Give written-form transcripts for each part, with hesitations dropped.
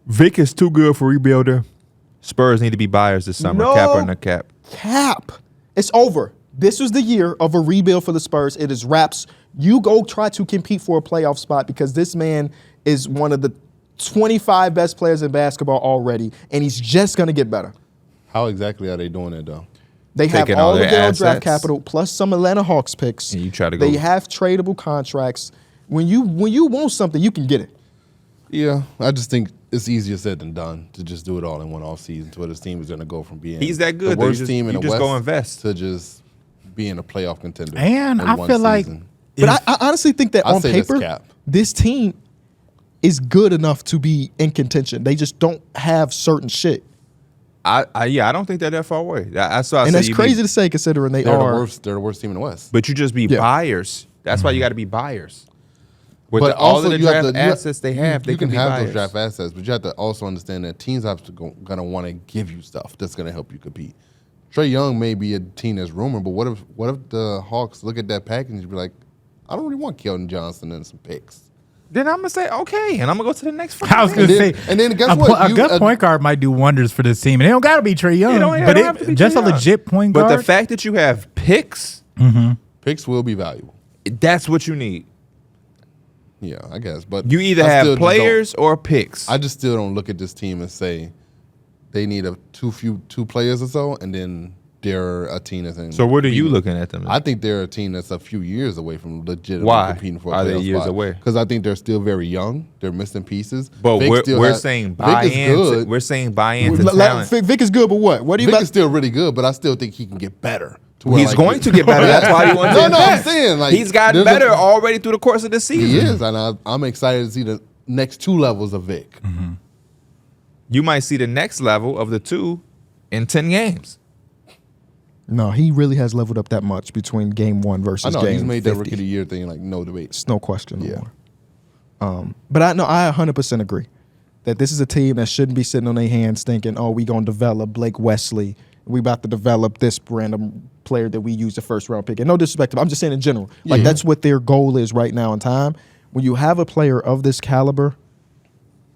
Vic is too good for rebuilder. Spurs need to be buyers this summer. No. Cap or no cap? Cap. It's over. This was the year of a rebuild for the Spurs. It is wraps. You go try to compete for a playoff spot because this man is one of the 25 best players in basketball already, and he's just going to get better. How exactly are they doing it, though? They have Taking all all of their their own assets. draft capital plus some Atlanta Hawks picks. And you try to go. They have tradable contracts. When you want something, you can get it. Yeah, I just think it's easier said than done to just do it all in one offseason to where this team is going to go from being He's that good, the though. worst You just- team in you the just West go invest. to just being a playoff contender. And in I one feel like season. But I honestly think that I'd on say that's paper, cap. this team is good enough to be in contention. They just don't have certain shit. I don't think they're that far away. That's why I And say that's you crazy be, to say considering they They're are. the worst team in the West. but you just be Yeah. buyers. That's why you got to be buyers. With But all also of the you have draft to- you- assets they have, they you can be have buyers. those draft assets, but you have to also understand that teams have to gonna want to give you stuff that's gonna help you compete. Trae Young may be a team that's rumored, but what if the Hawks look at that package and be like, I don't really want Keldon Johnson and some picks. Then I'm gonna say okay, and I'm gonna go to the next. I was fucking gonna thing. say, and then guess a, what? a good point guard might do wonders for this team, and it don't gotta be Trae Young, It don't but have to be just a Trae Young. legit point But guard. the fact that you have picks, Picks will be valuable. that's what you need. Yeah, I guess. But You either I still have just players or picks. I just still don't look at this team and say they need two players or so, and then they're a team that's in. So what are you looking at them as? I think they're a team that's a few years away from legitimately Why competing for a are they playoff years spot. away? Because I think they're still very young. They're missing pieces. But Vic still we're has- saying Vic buy is in. good. We're saying buy into Like, talent. Vic is good, but what? What do you Vic about? is still really good, but I still think he can get better. To where, He's like, going to get better. That's why he wants to No, I'm invest. saying, like, he's gotten there's a- better already through the course of the season. He is, and I'm excited to see the next two levels of Vic. You might see the next level of the two in 10 games. No, he really has leveled up that much between game 1 I versus know game he's made that 50. rookie of the year thing like no debate. It's no question no Yeah. more. But I 100% agree that this is a team that shouldn't be sitting on their hands thinking, oh, we going to develop Blake Wesley. We about to develop this random player that we used the first round pick. And no disrespect to him, I'm just saying in general. Like, that's what their goal is right now in time. When you have a player of this caliber,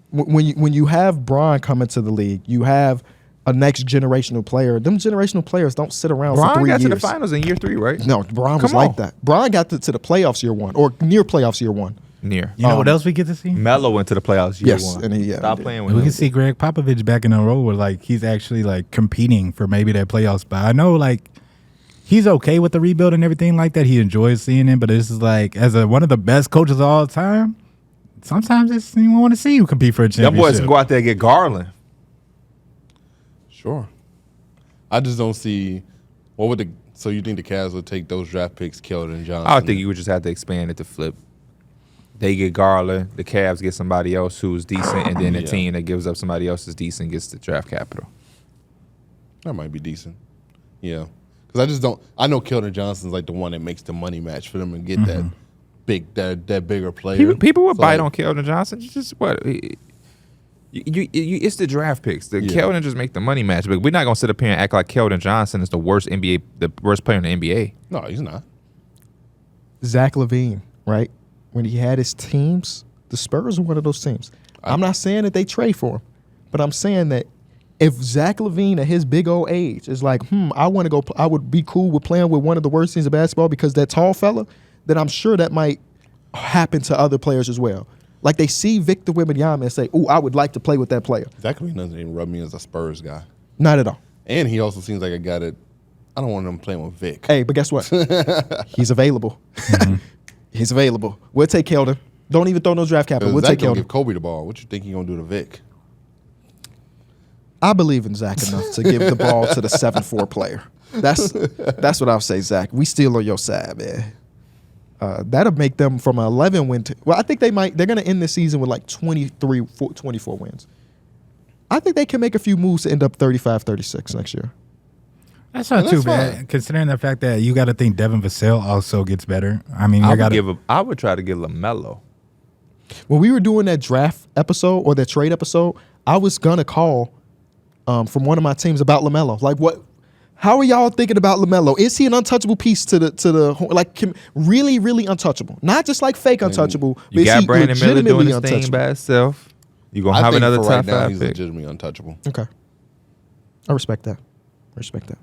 when you have Bron coming to the league, you have a next generational player. Them generational players don't sit around for 3 Bron got years. to the finals in year 3, right? No, Bron was Come like on. that. Bron got to the playoffs year 1 or near playoffs year 1. Near. you know what else we get to see? Melo went to the playoffs year Yes, 1. and he Stop did. playing with We him. can see Greg Popovich back in the role where like he's actually like competing for maybe that playoff spot. I know like he's okay with the rebuild and everything like that. He enjoys seeing it, but this is like as one of the best coaches of all time. Sometimes it's you want to see you compete for a Them championship. boys can go out there and get Garland. Sure. I just don't see so you think the Cavs would take those draft picks, Keldon Johnson? I would think you would just have to expand it to flip. They get Garland, the Cavs get somebody else who's decent, and then the Yeah. team that gives up somebody else's decent gets the draft capital. That might be decent. Yeah. Because I just don't. I know Keldon Johnson's like the one that makes the money match for them and get that bigger player. People would So, bite like, on Keldon Johnson. Just what? It's the draft picks. The Yeah. Keldon just make the money match, but we're not gonna sit up here and act like Keldon Johnson is the worst player in the NBA. No, he's not. Zach LaVine, right? When he had his teams, the Spurs were one of those teams. I'm not saying that they trade for him, but I'm saying that if Zach LaVine at his big old age is like, I want to go, I would be cool with playing with one of the worst teams of basketball because that tall fella, then I'm sure that might happen to other players as well. Like they see Victor Wembanyama and say, "Ooh, I would like to play with that player." Zachary doesn't even rub me as a Spurs guy. Not at all. And he also seems like a guy that I don't want him playing with Vic. Hey, but guess what? He's available. He's available. We'll take Keldon. Don't even throw no draft capital. We'll Zach take don't Keldon. give Kobe the ball. What you think he gonna do to Vic? I believe in Zach enough to give the ball to the 7-4 player. That's what I'll say, Zach. We still on your side, man. That'll make them from an 11 win. Well, I think they're going to end the season with like 24 wins. I think they can make a few moves to end up 35-36 next year. That's not too That's bad, fine. considering the fact that you got to think Devin Vassell also gets better. I mean, I would try to get LaMelo. When we were doing that draft episode or that trade episode, I was going to call from one of my teams about LaMelo. Like, what? How are y'all thinking about LaMelo? Is he an untouchable piece to the like really untouchable? Not just like fake untouchable. You but got is he Brandon Miller doing legitimately his thing untouchable? by himself. You gonna I have think another for top right now, five he's pick? legitimately untouchable. Okay. I respect that.